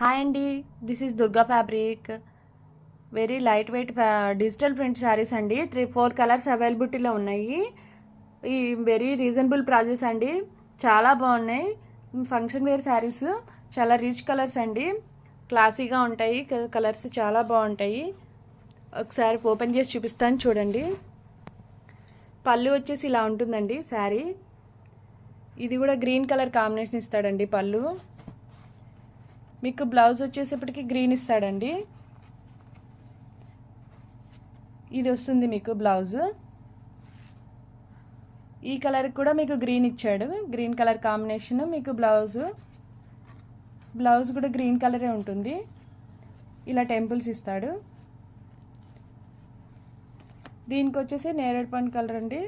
Hi అండి. This is Durga fabric. Very light weight digital print saris అండి. 3-4 colours అవైలబిలిటీలో ఉన్నాయి. ఈ వెరీ రీజనబుల్ ప్రైజెస్ అండి. చాలా బాగున్నాయి. ఫంక్షన్ వేర్ శారీస్ చాలా రిచ్ కలర్స్ అండి. క్లాసీగా ఉంటాయి. కలర్స్ చాలా బాగుంటాయి. ఒకసారి ఓపెన్ చేసి చూపిస్తాను చూడండి. పళ్ళు వచ్చేసి ఇలా ఉంటుందండి శారీ. ఇది కూడా గ్రీన్ కలర్ కాంబినేషన్ ఇస్తాడండి పళ్ళు. మీకు బ్లౌజ్ వచ్చేసేపటికి గ్రీన్ ఇస్తాడండి. ఇది వస్తుంది మీకు బ్లౌజ్. ఈ కలర్ కూడా మీకు గ్రీన్ ఇచ్చాడు. గ్రీన్ కలర్ కాంబినేషన్ మీకు బ్లౌజ్ కూడా గ్రీన్ కలరే ఉంటుంది. ఇలా టెంపుల్స్ ఇస్తాడు. దీనికి వచ్చేసి నేరేడు పండు కలర్ అండి.